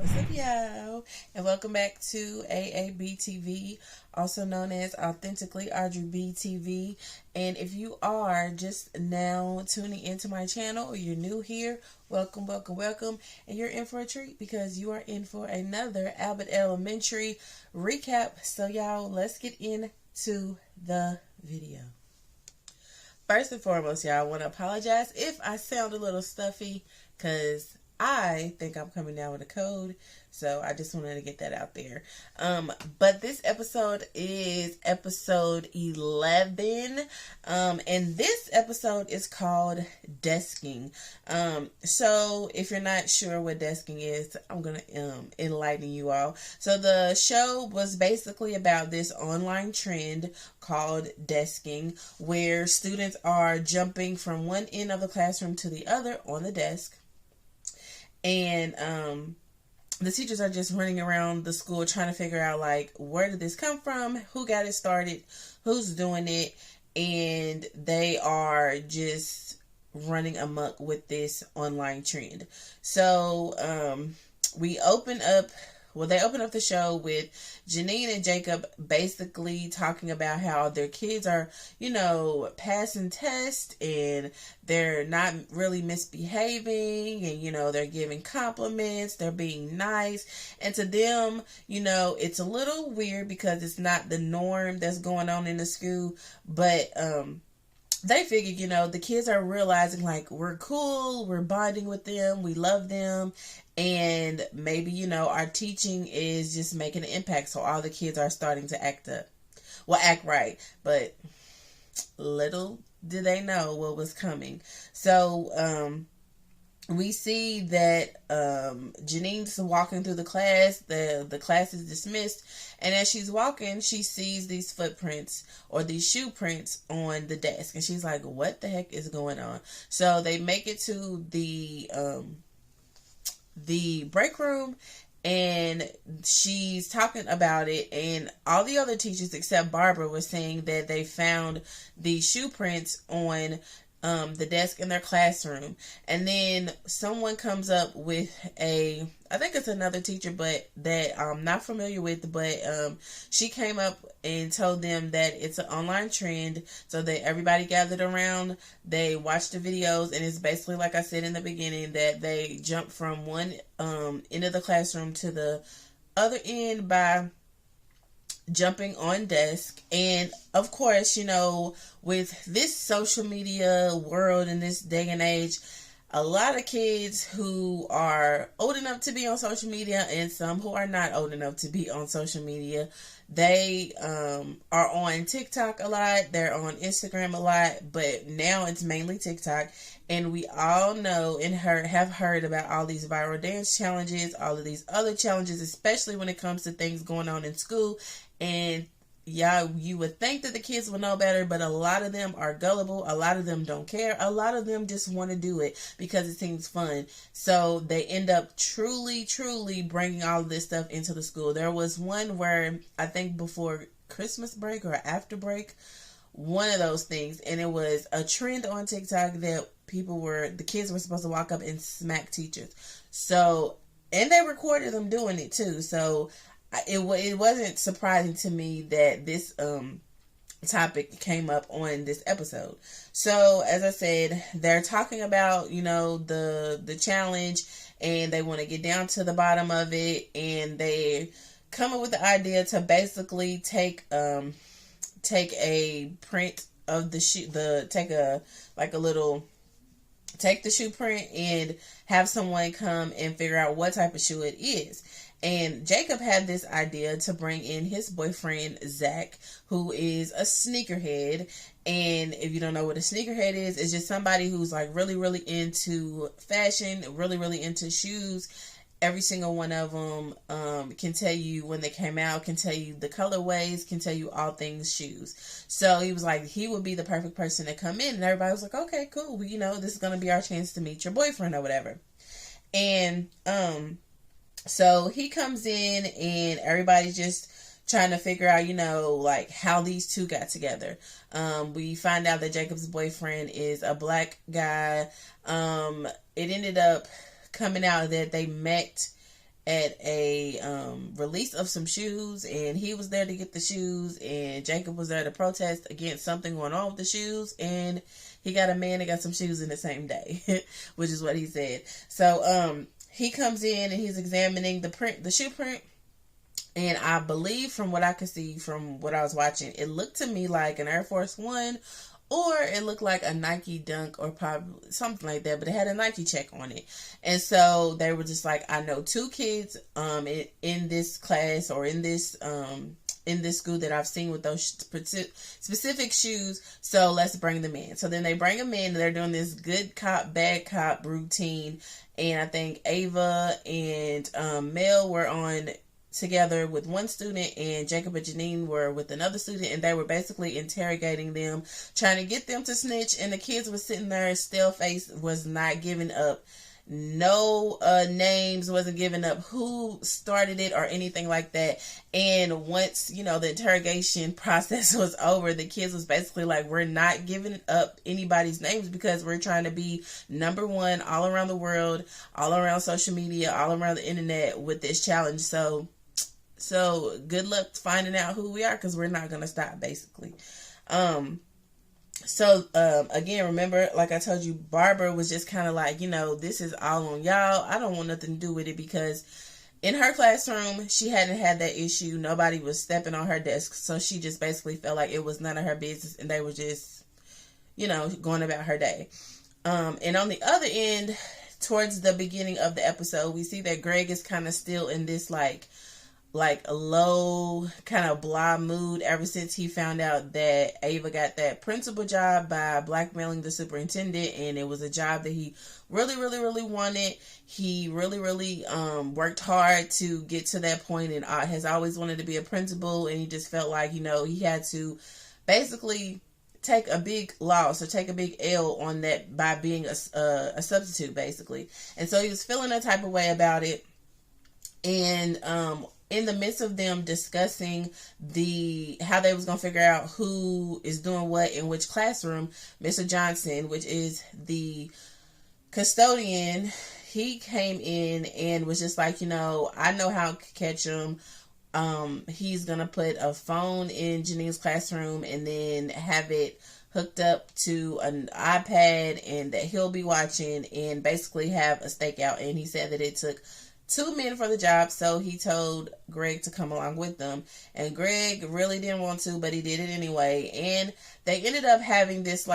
What's up, y'all? And welcome back to AABTV, also known as Authentically Audrey BTV. And if you are just now tuning into my channel or you're new here, welcome, welcome, welcome. And you're in for a treat because you are in for another Abbott Elementary recap. So, y'all, let's get into the video. First and foremost, y'all, I want to apologize if I sound a little stuffy because I think I'm coming down with a code, so I just wanted to get that out there. But this episode is episode 11, and this episode is called Desking. So if you're not sure what desking is, I'm gonna enlighten you all. So the show was basically about this online trend called desking, where students are jumping from one end of the classroom to the other on the desk. And the teachers are just running around the school trying to figure out, like, where did this come from? Who got it started? Who's doing it? And they are just running amok with this online trend. So they open up the show with Janine and Jacob basically talking about how their kids are, passing tests and they're not really misbehaving, and, they're giving compliments, they're being nice. And to them, it's a little weird because it's not the norm that's going on in the school, but, they figured, the kids are realizing, like, we're cool, we're bonding with them, we love them, and maybe, our teaching is just making an impact, so all the kids are starting to act right. But little did they know what was coming. So, we see that Janine's walking through the class. The class is dismissed, and as she's walking, she sees these footprints or these shoe prints on the desk, and she's like, "What the heck is going on?" So they make it to the break room, and she's talking about it, and all the other teachers except Barbara were saying that they found the shoe prints on the desk in their classroom. And then someone comes up with I think it's another teacher, but that I'm not familiar with, but she came up and told them that it's an online trend, so that everybody gathered around, they watched the videos, and it's basically, like I said in the beginning, that they jump from one end of the classroom to the other end by jumping on desk. And of course, with this social media world in this day and age, a lot of kids who are old enough to be on social media and some who are not old enough to be on social media, they are on TikTok a lot, they're on Instagram a lot, but now it's mainly TikTok. And we all know and have heard about all these viral dance challenges, all of these other challenges, especially when it comes to things going on in school. And yeah, you would think that the kids would know better, but a lot of them are gullible. A lot of them don't care. A lot of them just want to do it because it seems fun. So they end up truly, truly bringing all of this stuff into the school. There was one where I think before Christmas break or after break, one of those things, and it was a trend on TikTok that the kids were supposed to walk up and smack teachers. So, and they recorded them doing it too. So it wasn't surprising to me that this topic came up on this episode. So as I said, they're talking about the challenge, and they want to get down to the bottom of it, and they come up with the idea to basically take a print of the shoe, take the shoe print and have someone come and figure out what type of shoe it is. And Jacob had this idea to bring in his boyfriend, Zach, who is a sneakerhead. And if you don't know what a sneakerhead is, it's just somebody who's like really, really into fashion, really, really into shoes. Every single one of them can tell you when they came out, can tell you the colorways, can tell you all things shoes. So he was like, he would be the perfect person to come in. And everybody was like, okay, cool. Well, this is going to be our chance to meet your boyfriend or whatever. And so he comes in, and everybody's just trying to figure out, like how these two got together. We find out that Jacob's boyfriend is a black guy. It ended up coming out that they met at a release of some shoes, and he was there to get the shoes, and Jacob was there to protest against something going on with the shoes, and he got a man that got some shoes in the same day, which is what he said. So he comes in and he's examining the shoe print, and I believe from what I could see from what I was watching, it looked to me like an Air Force One, or it looked like a Nike Dunk, or probably something like that, but it had a Nike check on it. And so they were just like, I know 2 kids in this class, or in this school, that I've seen with those specific shoes, so let's bring them in. So then they bring them in, and they're doing this good cop, bad cop routine, and I think Ava and Mel were on together with one student, and Jacob and Janine were with another student, and they were basically interrogating them, trying to get them to snitch, and the kids were sitting there, still face, was not giving up. No names, wasn't giving up who started it or anything like that. And once, the interrogation process was over, the kids was basically like, we're not giving up anybody's names, because we're trying to be number one all around the world, all around social media, all around the internet with this challenge. So good luck finding out who we are, because we're not going to stop, basically. Again, remember, like I told you, Barbara was just kind of like, this is all on y'all. I don't want nothing to do with it, because in her classroom, she hadn't had that issue. Nobody was stepping on her desk. So she just basically felt like it was none of her business, and they were just, going about her day. And on the other end, towards the beginning of the episode, we see that Greg is kind of still in this like a low kind of blah mood ever since he found out that Ava got that principal job by blackmailing the superintendent, and it was a job that he really, really, really wanted. He really, really worked hard to get to that point, and has always wanted to be a principal, and he just felt like, he had to basically take a big loss, or take a big L on that by being a substitute, basically. And so he was feeling a type of way about it. And in the midst of them discussing how they was going to figure out who is doing what in which classroom, Mr. Johnson, which is the custodian, he came in and was just like, I know how to catch him. He's going to put a phone in Janine's classroom, and then have it hooked up to an iPad, and that he'll be watching, and basically have a stakeout. And he said that it took 2 men for the job, so he told Greg to come along with them. And Greg really didn't want to, but he did it anyway. And they ended up having this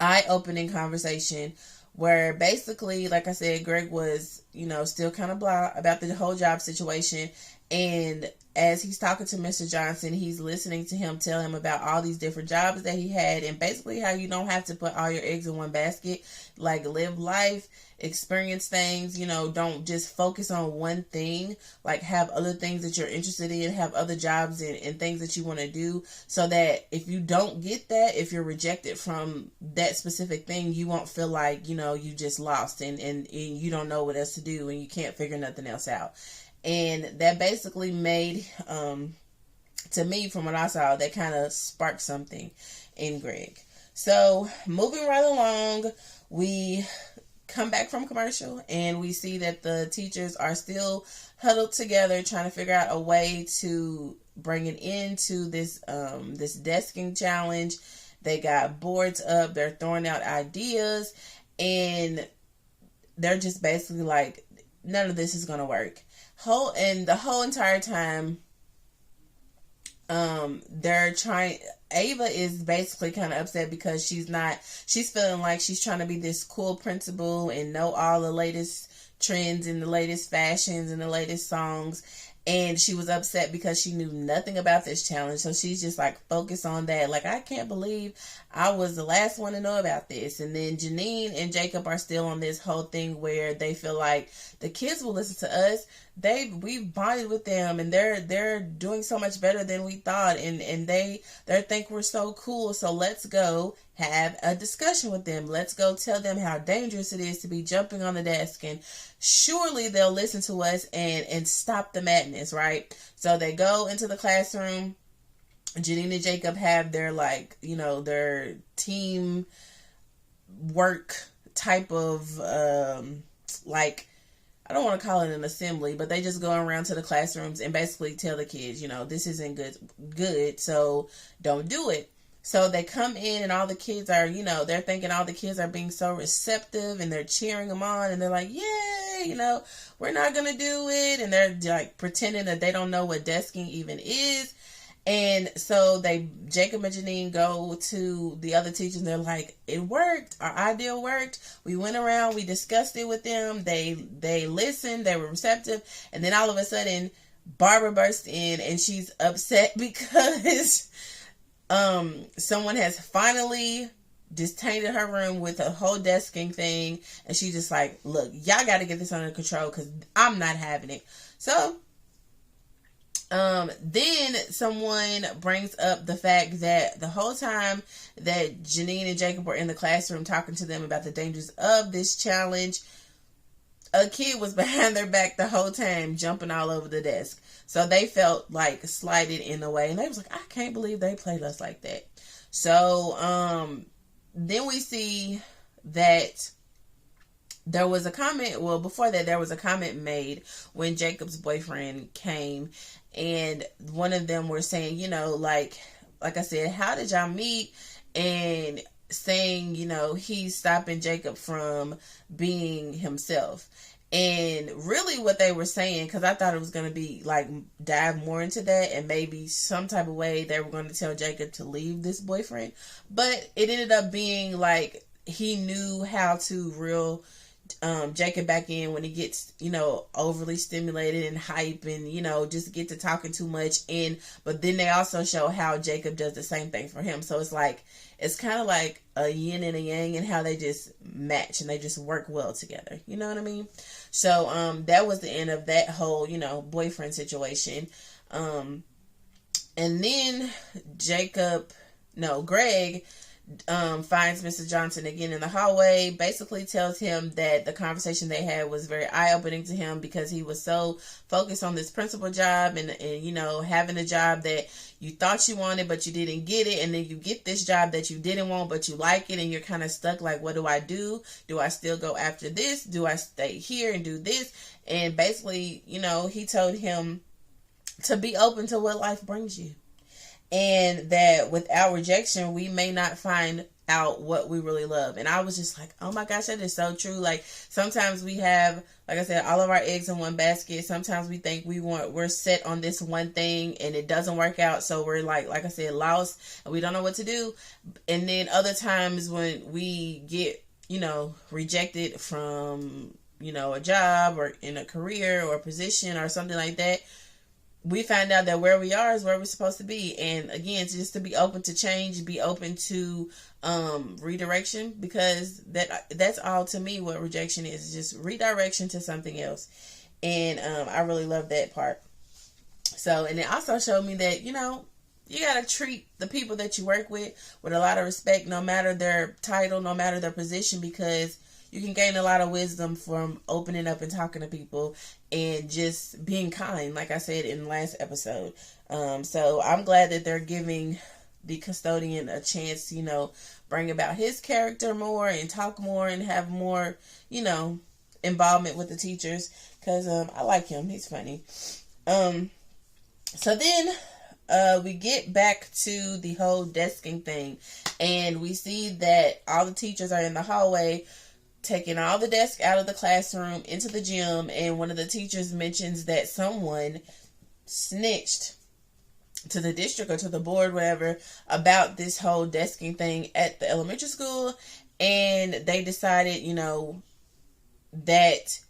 eye-opening conversation where basically, like I said, Greg was, still kind of blah about the whole job situation. And as he's talking to Mr. Johnson, he's listening to him tell him about all these different jobs that he had, and basically how you don't have to put all your eggs in one basket. Like, live life, experience things, don't just focus on one thing. Like, have other things that you're interested in, have other jobs and things that you want to do, so that if you don't get that, if you're rejected from that specific thing, you won't feel like, you just lost and you don't know what else to do, and you can't figure nothing else out. And that basically made, to me, from what I saw, that kind of sparked something in Greg. So, moving right along, we come back from commercial, and we see that the teachers are still huddled together, trying to figure out a way to bring an end to this desking challenge. They got boards up, they're throwing out ideas, and they're just basically like, none of this is going to work. The whole entire time, they're trying. Ava is basically kind of upset because she's feeling like she's trying to be this cool principal and know all the latest trends and the latest fashions and the latest songs. And she was upset because she knew nothing about this challenge. So she's just like focused on that. Like, I can't believe I was the last one to know about this. And then Janine and Jacob are still on this whole thing where they feel like the kids will listen to us. We've bonded with them, and they're doing so much better than we thought, and they think we're so cool. So let's go have a discussion with them. Let's go tell them how dangerous it is to be jumping on the desk, and surely they'll listen to us and stop the madness, right? So they go into the classroom. Janine and Jacob have their their team work type of I don't want to call it an assembly, but they just go around to the classrooms and basically tell the kids, this isn't good, so don't do it. So they come in and all the kids are, they're thinking all the kids are being so receptive and they're cheering them on and they're like, yay, we're not going to do it. And they're like pretending that they don't know what desking even is. And so Jacob and Janine go to the other teachers and they're like, it worked. Our idea worked. We went around, we discussed it with them. They listened, they were receptive. And then all of a sudden, Barbara burst in and she's upset because someone has finally just tainted her room with a whole desking thing. And she's just like, look, y'all got to get this under control because I'm not having it. So then someone brings up the fact that the whole time that Janine and Jacob were in the classroom talking to them about the dangers of this challenge, a kid was behind their back the whole time jumping all over the desk. So they felt like slighted in a way. And they was like, I can't believe they played us like that. So then we see that there was a comment. Well, before that, there was a comment made when Jacob's boyfriend came. And one of them were saying, like I said, how did y'all meet? And saying, he's stopping Jacob from being himself. And really what they were saying, because I thought it was going to be like dive more into that and maybe some type of way they were going to tell Jacob to leave this boyfriend. But it ended up being like he knew how to reel Jacob back in when he gets, overly stimulated and hype and, just get to talking too much. But then they also show how Jacob does the same thing for him. So it's kind of like a yin and a yang and how they just match and they just work well together. You know what I mean? So, that was the end of that whole, boyfriend situation. And then Greg finds Mr. Johnson again in the hallway, basically tells him that the conversation they had was very eye-opening to him because he was so focused on this principal job and having a job that you thought you wanted but you didn't get it, and then you get this job that you didn't want but you like it, and you're kind of stuck like, what do I do? Do I still go after this? Do I stay here and do this? And basically, he told him to be open to what life brings you. And that without rejection, we may not find out what we really love. And I was just like, oh my gosh, that is so true. Like sometimes we have, like I said, all of our eggs in one basket. Sometimes we think we're set on this one thing and it doesn't work out. So we're like I said, lost and we don't know what to do. And then other times when we get, rejected from, a job or in a career or a position or something like that, we find out that where we are is where we're supposed to be. And again, just to be open to change, be open to redirection, because that's all to me what rejection is, just redirection to something else. And I really love that part. So, and it also showed me that, you got to treat the people that you work with a lot of respect, no matter their title, no matter their position, because you can gain a lot of wisdom from opening up and talking to people and just being kind, like I said in the last episode. So I'm glad that they're giving the custodian a chance to, bring about his character more and talk more and have more, involvement with the teachers, because I like him. He's funny. So then we get back to the whole desking thing, and we see that all the teachers are in the hallway taking all the desks out of the classroom into the gym, and one of the teachers mentions that someone snitched to the district or to the board, whatever, about this whole desking thing at the elementary school, and they decided, that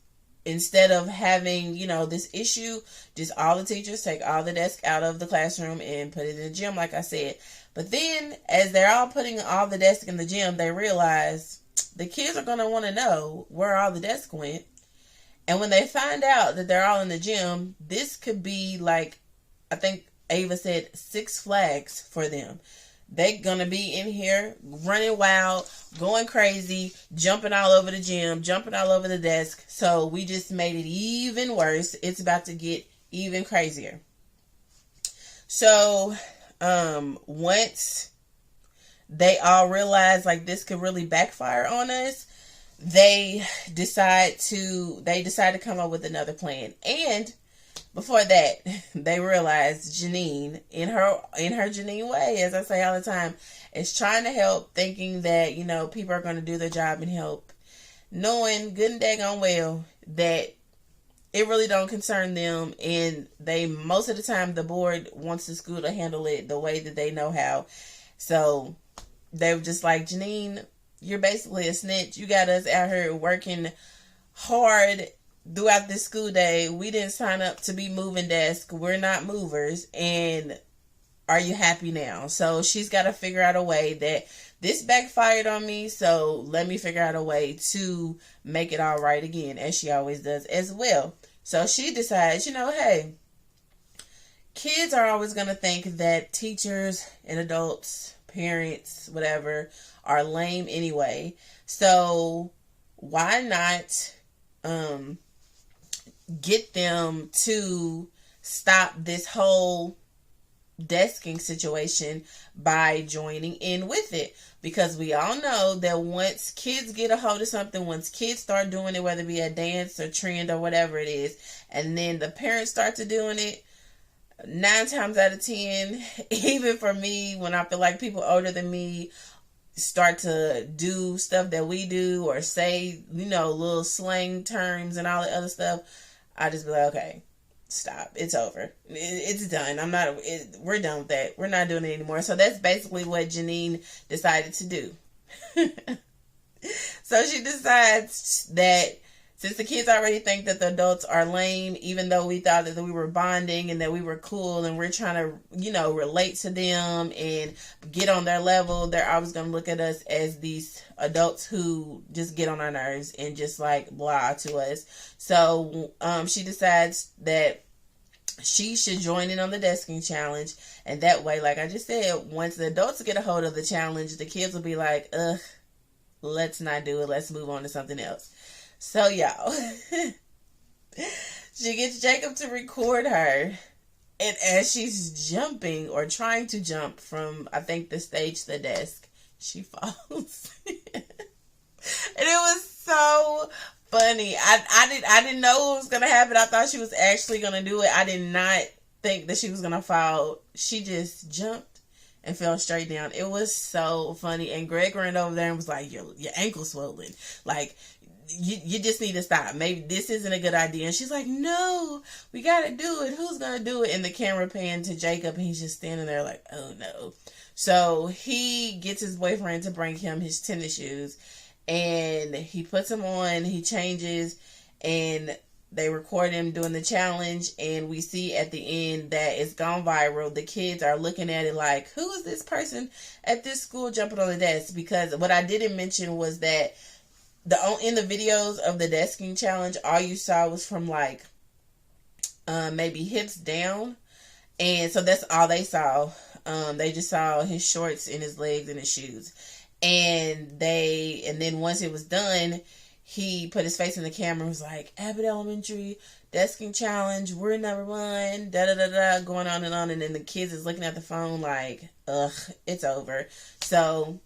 instead of having, this issue, just all the teachers take all the desks out of the classroom and put it in the gym, like I said. But then, as they're all putting all the desks in the gym, they realize the kids are going to want to know where all the desks went. And when they find out that they're all in the gym, this could be like, I think Ava said, 6 Flags for them. They're going to be in here running wild, going crazy, jumping all over the gym, jumping all over the desk. So we just made it even worse. It's about to get even crazier. So once they all realize like this could really backfire on us, they decide to come up with another plan. And before that, they realized Janine, in her Janine way, as I say all the time, is trying to help, thinking that, people are going to do their job and help, knowing good and daggone well that it really don't concern them, and they, most of the time, the board wants the school to handle it the way that they know how. So they were just like, Janine, you're basically a snitch. You got us out here working hard throughout this school day. We didn't sign up to be moving desk. We're not movers. And are you happy now? So she's got to figure out a way that this backfired on me. So let me figure out a way to make it all right again, as she always does as well. So she decides, hey, kids are always going to think that teachers and adults, parents, whatever, are lame anyway. So why not get them to stop this whole desking situation by joining in with it? Because we all know that once kids get a hold of something, once kids start doing it, whether it be a dance or trend or whatever it is, and then the parents start to doing it, 9 times out of 10, even for me, when I feel like people older than me start to do stuff that we do or say, little slang terms and all the other stuff, I just be like, okay, stop. It's over. It's done. We're done with that. We're not doing it anymore. So that's basically what Janine decided to do. So she decides that since the kids already think that the adults are lame, even though we thought that we were bonding and that we were cool and we're trying to, relate to them and get on their level, they're always going to look at us as these adults who just get on our nerves and just like blah to us. So she decides that she should join in on the desking challenge. And that way, like I just said, once the adults get a hold of the challenge, the kids will be like, ugh, let's not do it. Let's move on to something else. So, y'all, she gets Jacob to record her, and as she's jumping or trying to jump from, I think, the stage to the desk, she falls. And it was so funny. I didn't know what was going to happen. I thought she was actually going to do it. I did not think that she was going to fall. She just jumped and fell straight down. It was so funny. And Greg ran over there and was like, your ankle's swollen. Like, you just need to stop. Maybe this isn't a good idea. And she's like, no, we got to do it. Who's going to do it? And the camera panned to Jacob, and he's just standing there like, oh no. So he gets his boyfriend to bring him his tennis shoes, and he puts them on, he changes, and they record him doing the challenge. And we see at the end that it's gone viral. The kids are looking at it like, who is this person at this school jumping on the desk? Because what I didn't mention was that in the videos of the desking challenge, all you saw was from like maybe hips down, and so that's all they saw. They just saw his shorts and his legs and his shoes, and then once it was done, he put his face in the camera and was like, Abbott Elementary desking challenge, we're number 1, da da da da, going on, and then the kids is looking at the phone like, ugh, it's over. So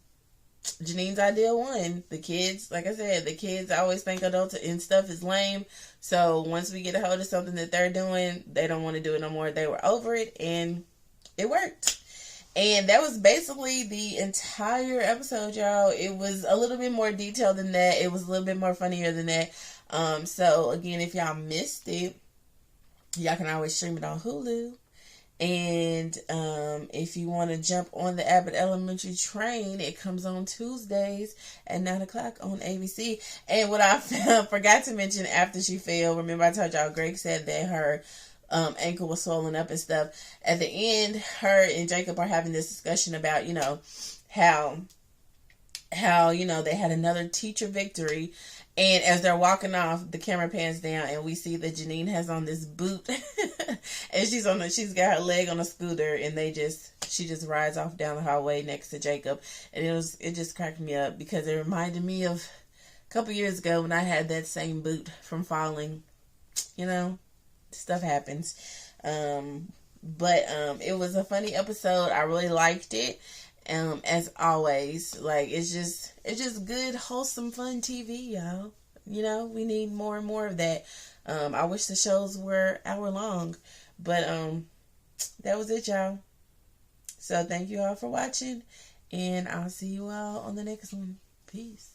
Janine's idea won. The kids, like I said, the kids always think adults and stuff is lame. So once we get a hold of something that they're doing, they don't want to do it no more. They were over it, and it worked. And that was basically the entire episode, y'all. It was a little bit more detailed than that. It was a little bit more funnier than that. So again, if y'all missed it, y'all can always stream it on Hulu. And if you want to jump on the Abbott Elementary train, it comes on Tuesdays at 9 o'clock on ABC. And what I forgot to mention after she fell, remember I told y'all Greg said that her ankle was swollen up and stuff. At the end, her and Jacob are having this discussion about, how they had another teacher victory. And as they're walking off, the camera pans down and we see that Janine has on this boot and she's got her leg on a scooter, and she just rides off down the hallway next to Jacob. And it just cracked me up because it reminded me of a couple years ago when I had that same boot from falling. Stuff happens. But it was a funny episode. I really liked it. As always, like it's just good, wholesome, fun TV, y'all. You know, we need more and more of that. I wish the shows were hour long, but that was it, y'all. So thank you all for watching, and I'll see you all on the next one. Peace.